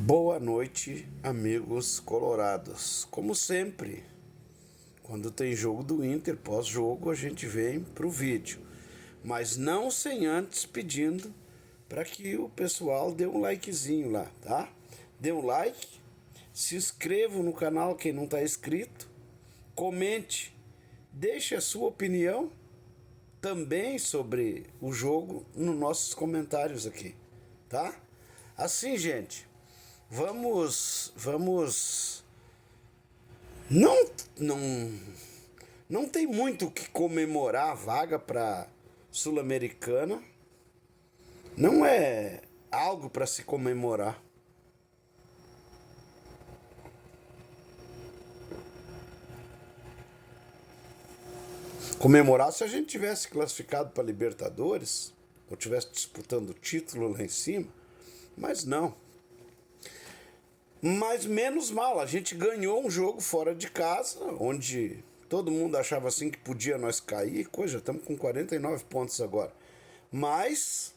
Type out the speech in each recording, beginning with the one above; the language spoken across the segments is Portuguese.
Boa noite, amigos colorados. Como sempre, quando tem jogo do Inter, pós-jogo, a gente vem pro vídeo. Mas não sem antes pedindo para que o pessoal dê um likezinho lá, tá? Dê um like, se inscreva no canal quem não está inscrito, comente, deixe a sua opinião também sobre o jogo nos nossos comentários aqui, tá? Assim, gente, vamos. Não, não, não tem muito o que comemorar a vaga para Sul-Americana. Não é algo para se comemorar. Comemorar se a gente tivesse classificado para Libertadores ou tivesse disputando o título lá em cima, mas não. Mas menos mal, a gente ganhou um jogo fora de casa, onde todo mundo achava assim que podia nós cair, coisa, estamos com 49 pontos agora. Mas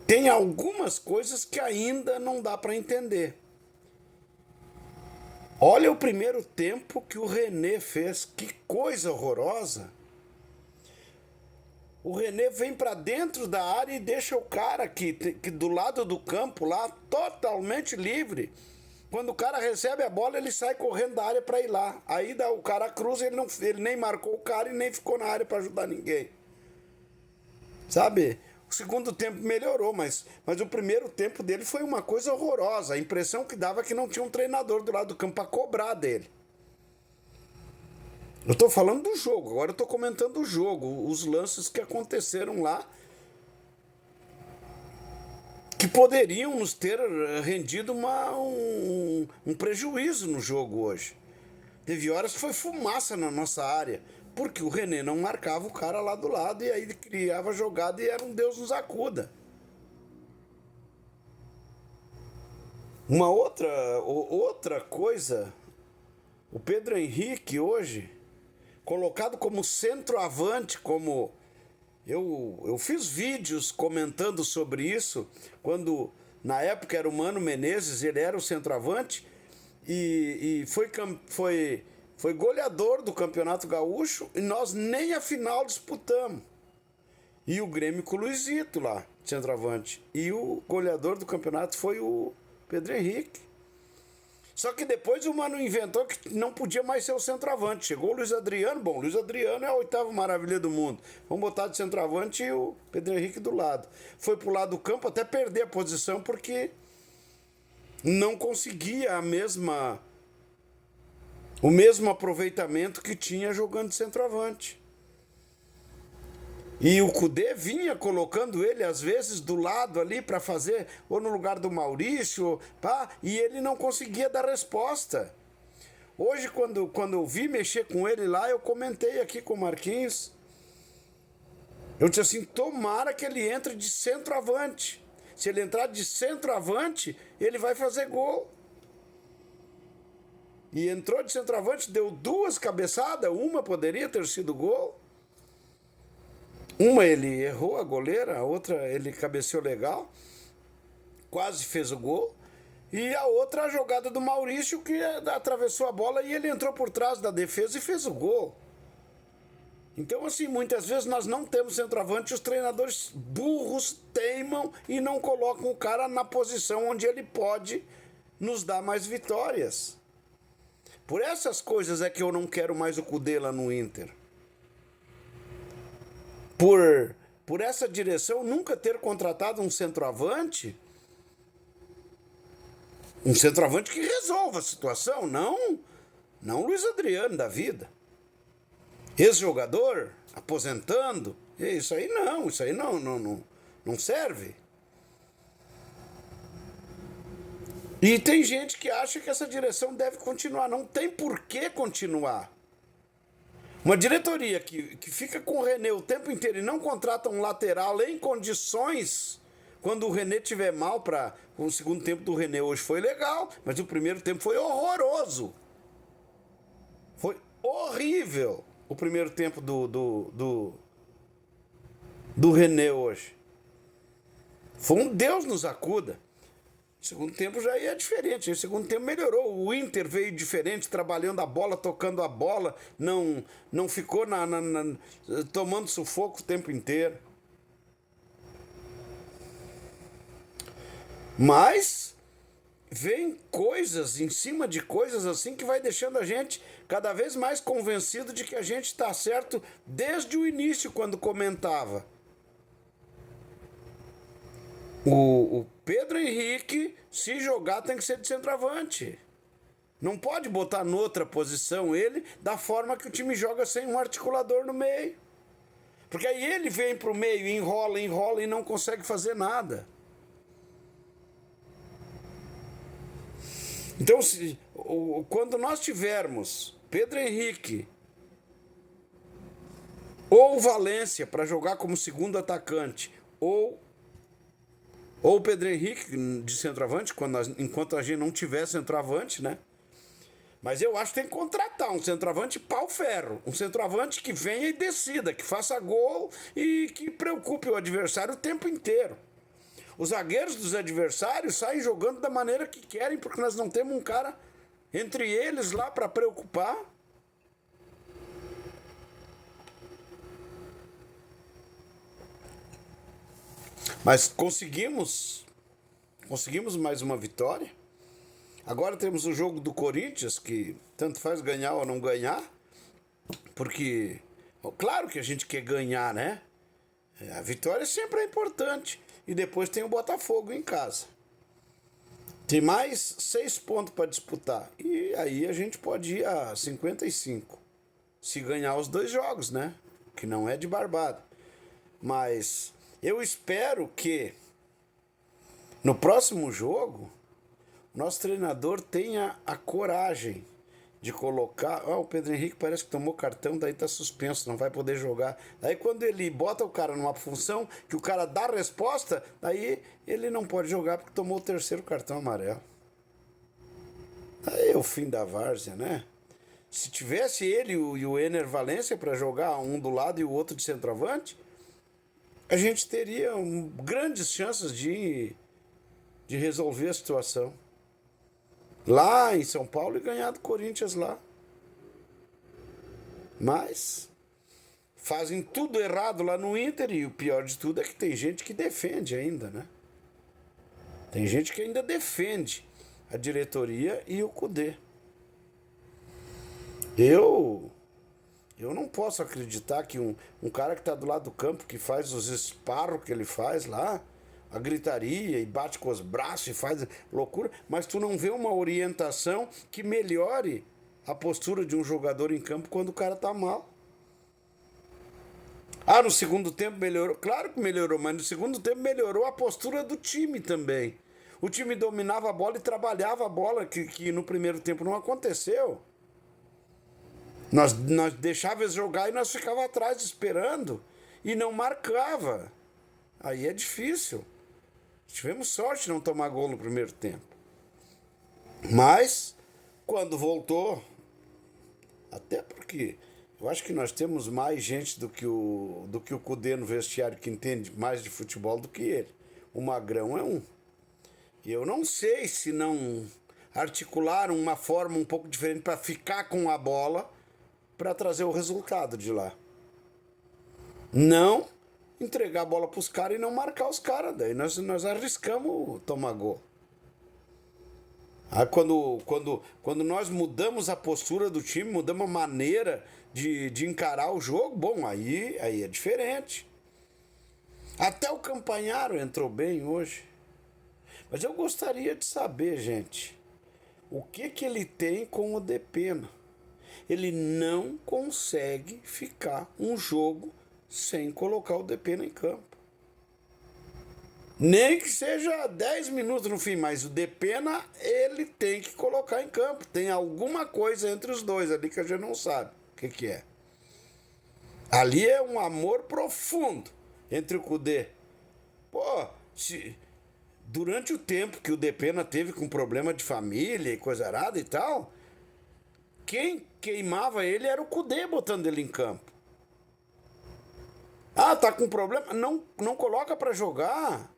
tem algumas coisas que ainda não dá para entender. Olha o primeiro tempo que o René fez, que coisa horrorosa. O René vem para dentro da área e deixa o cara que do lado do campo lá totalmente livre. Quando o cara recebe a bola, ele sai correndo da área para ir lá. Aí o cara cruza, ele nem marcou o cara e nem ficou na área para ajudar ninguém. Sabe? O segundo tempo melhorou, mas o primeiro tempo dele foi uma coisa horrorosa. A impressão que dava é que não tinha um treinador do lado do campo para cobrar dele. Eu tô falando do jogo, agora eu tô comentando o jogo, os lances que aconteceram lá, que poderiam nos ter rendido um prejuízo no jogo hoje. Teve horas que foi fumaça na nossa área, porque o René não marcava o cara lá do lado e aí ele criava jogada e era um Deus nos acuda. Outra coisa, o Pedro Henrique hoje colocado como centroavante, como eu fiz vídeos comentando sobre isso, quando na época era o Mano Menezes, ele era o centroavante e foi goleador do Campeonato Gaúcho e nós nem a final disputamos. E o Grêmio com o Luizito lá, centroavante. E o goleador do campeonato foi o Pedro Henrique. Só que depois o Mano inventou que não podia mais ser o centroavante. Chegou o Luiz Adriano. Bom, o Luiz Adriano é a oitava maravilha do mundo. Vamos botar de centroavante e o Pedro Henrique do lado. Foi pro lado do campo até perder a posição porque não conseguia o mesmo aproveitamento que tinha jogando de centroavante. E o Cudê vinha colocando ele, às vezes, do lado ali para fazer, ou no lugar do Maurício, pá, e ele não conseguia dar resposta. Hoje, quando eu vi mexer com ele lá, eu comentei aqui com o Marquinhos. Eu disse assim, tomara que ele entre de centroavante. Se ele entrar de centroavante, ele vai fazer gol. E entrou de centroavante, deu duas cabeçadas, uma poderia ter sido gol. Uma ele errou a goleira, a outra ele cabeceou legal, quase fez o gol. E a outra a jogada do Maurício que atravessou a bola e ele entrou por trás da defesa e fez o gol. Então assim, muitas vezes nós não temos centroavante, os treinadores burros teimam e não colocam o cara na posição onde ele pode nos dar mais vitórias. Por essas coisas é que eu não quero mais o Cudê lá no Inter. Por essa direção nunca ter contratado um centroavante que resolva a situação, não Luiz Adriano da vida. Ex-jogador, aposentando, isso aí não serve. E tem gente que acha que essa direção deve continuar, não tem por que continuar. Uma diretoria que fica com o René o tempo inteiro e não contrata um lateral em condições, quando o René tiver mal para o segundo tempo do René hoje foi legal, mas o primeiro tempo foi horroroso. Foi horrível o primeiro tempo do René hoje. Foi um Deus nos acuda. O segundo tempo já ia diferente. O segundo tempo melhorou. O Inter veio diferente, trabalhando a bola, tocando a bola. Não ficou tomando sufoco o tempo inteiro. Mas vem coisas em cima de coisas assim que vai deixando a gente cada vez mais convencido de que a gente está certo desde o início, quando comentava. O Pedro Henrique, se jogar, tem que ser de centroavante. Não pode botar noutra posição ele, da forma que o time joga sem um articulador no meio. Porque aí ele vem pro meio, enrola e não consegue fazer nada. Então, quando nós tivermos Pedro Henrique ou Valência para jogar como segundo atacante, ou o Pedro Henrique de centroavante, enquanto a gente não tiver centroavante, né? Mas eu acho que tem que contratar um centroavante pau-ferro. Um centroavante que venha e decida, que faça gol e que preocupe o adversário o tempo inteiro. Os zagueiros dos adversários saem jogando da maneira que querem, porque nós não temos um cara entre eles lá para preocupar. Mas conseguimos mais uma vitória. Agora temos o jogo do Corinthians, que tanto faz ganhar ou não ganhar, porque, claro que a gente quer ganhar, né? A vitória sempre é importante. E depois tem o Botafogo em casa. Tem mais 6 pontos para disputar. E aí a gente pode ir a 55. Se ganhar os 2 jogos, né? Que não é de barbada. Mas eu espero que no próximo jogo nosso treinador tenha a coragem de colocar... o Pedro Henrique parece que tomou cartão, daí tá suspenso, não vai poder jogar. Daí quando ele bota o cara numa função que o cara dá a resposta, daí ele não pode jogar porque tomou o 3º cartão amarelo. Aí é o fim da várzea, né? Se tivesse ele e o Ener Valencia para jogar, um do lado e o outro de centroavante, a gente teria grandes chances de resolver a situação lá em São Paulo e ganhar do Corinthians lá. Mas fazem tudo errado lá no Inter, e o pior de tudo é que tem gente que defende ainda, né? Tem gente que ainda defende a diretoria e o Cudê. Eu não posso acreditar que um cara que está do lado do campo, que faz os esparros que ele faz lá, a gritaria e bate com os braços e faz loucura, mas tu não vê uma orientação que melhore a postura de um jogador em campo quando o cara tá mal. No segundo tempo melhorou. Claro que melhorou, mas no segundo tempo melhorou a postura do time também. O time dominava a bola e trabalhava a bola, que no primeiro tempo não aconteceu. Nós deixávamos jogar e nós ficava atrás esperando e não marcava. Aí é difícil. Tivemos sorte de não tomar gol no primeiro tempo. Mas, quando voltou, até porque eu acho que nós temos mais gente do que o Cudê no vestiário, que entende mais de futebol do que ele. O Magrão é um. E eu não sei se não articularam uma forma um pouco diferente para ficar com a bola para trazer o resultado de lá. Não entregar a bola para os caras e não marcar os caras. Daí nós arriscamos tomar gol. Aí quando nós mudamos a postura do time, mudamos a maneira de encarar o jogo, bom, aí é diferente. Até o Campanharo entrou bem hoje. Mas eu gostaria de saber, gente, o que ele tem com o Depena. Ele não consegue ficar um jogo sem colocar o Depena em campo. Nem que seja 10 minutos no fim, mas o Depena ele tem que colocar em campo. Tem alguma coisa entre os dois ali que a gente não sabe o que é. Ali é um amor profundo entre o Cudê. Durante o tempo que o Depena teve com problema de família e coisa arada e tal, quem queimava ele era o Cudê botando ele em campo. Tá com problema? Não coloca pra jogar.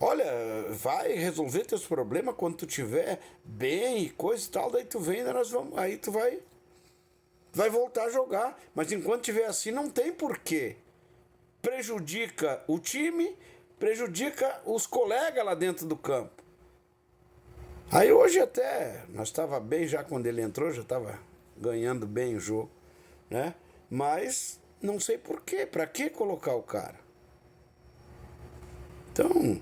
Olha, vai resolver teus problemas quando tu tiver bem e coisa e tal, daí tu vem, aí tu vai voltar a jogar. Mas enquanto tiver assim, não tem porquê. Prejudica o time, prejudica os colegas lá dentro do campo. Aí hoje até, nós estava bem já quando ele entrou, já estava ganhando bem o jogo, né? Mas não sei porquê, para que colocar o cara? Então,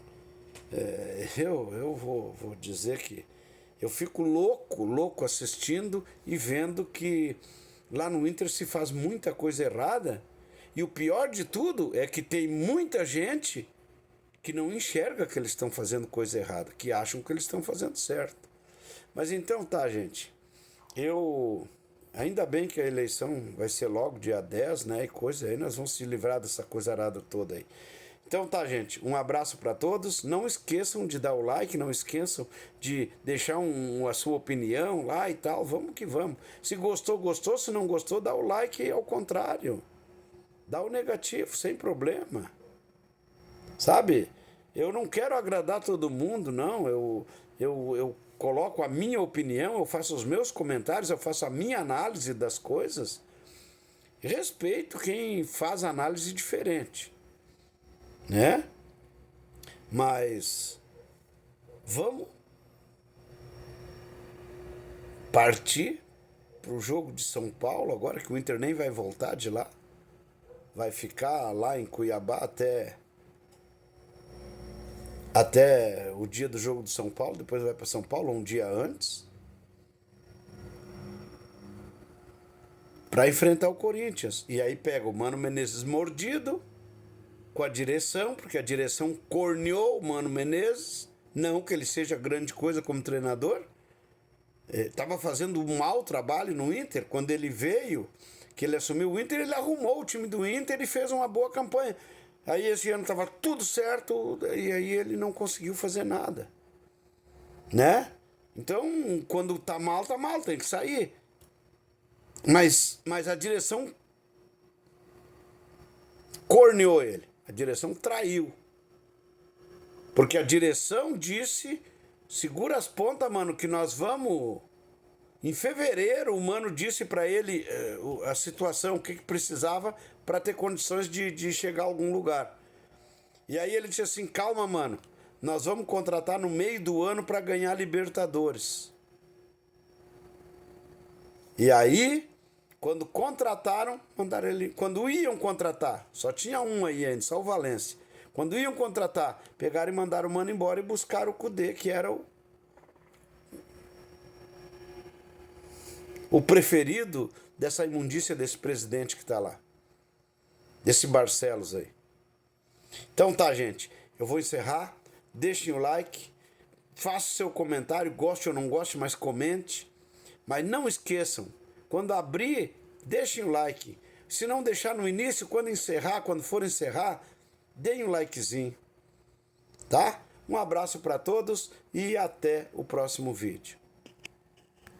eu vou dizer que eu fico louco assistindo e vendo que lá no Inter se faz muita coisa errada. E o pior de tudo é que tem muita gente que não enxerga que eles estão fazendo coisa errada, que acham que eles estão fazendo certo. Mas então tá, gente. Ainda bem que a eleição vai ser logo dia 10, né? E coisa aí, nós vamos se livrar dessa coisa arada toda aí. Então tá, gente, um abraço para todos. Não esqueçam de dar o like, não esqueçam de deixar a sua opinião lá e tal. Vamos que vamos. Se gostou, gostou. Se não gostou, dá o like ao contrário. Dá o negativo, sem problema. Sabe? Eu não quero agradar todo mundo, não. Eu coloco a minha opinião, eu faço os meus comentários, eu faço a minha análise das coisas. Respeito quem faz análise diferente, né? Mas vamos partir para o jogo de São Paulo agora, que o Inter nem vai voltar de lá. Vai ficar lá em Cuiabá até o dia do jogo de São Paulo, depois vai para São Paulo um dia antes, para enfrentar o Corinthians. E aí pega o Mano Menezes mordido com a direção, porque a direção corneou o Mano Menezes, não que ele seja grande coisa como treinador, estava fazendo um mau trabalho no Inter. Quando ele veio, que ele assumiu o Inter, ele arrumou o time do Inter e fez uma boa campanha. Aí esse ano estava tudo certo e aí ele não conseguiu fazer nada, né? Então, quando tá mal, tem que sair. Mas a direção corneou ele, a direção traiu. Porque a direção disse, segura as pontas, mano, que nós vamos... Em fevereiro, o Mano disse para ele a situação, o que precisava para ter condições de chegar a algum lugar. E aí ele disse assim, calma, mano, nós vamos contratar no meio do ano para ganhar Libertadores. E aí, quando contrataram, mandaram ele... Quando iam contratar, só tinha um aí ainda, só o Valência. Quando iam contratar, pegaram e mandaram o Mano embora e buscaram o Cudê, que era o preferido dessa imundícia desse presidente que está lá. Desse Barcelos aí. Então tá, gente. Eu vou encerrar. Deixem o like. Faça o seu comentário. Goste ou não goste, mas comente. Mas não esqueçam. Quando abrir, deixem o like. Se não deixar no início, quando for encerrar, deem um likezinho. Tá? Um abraço para todos e até o próximo vídeo.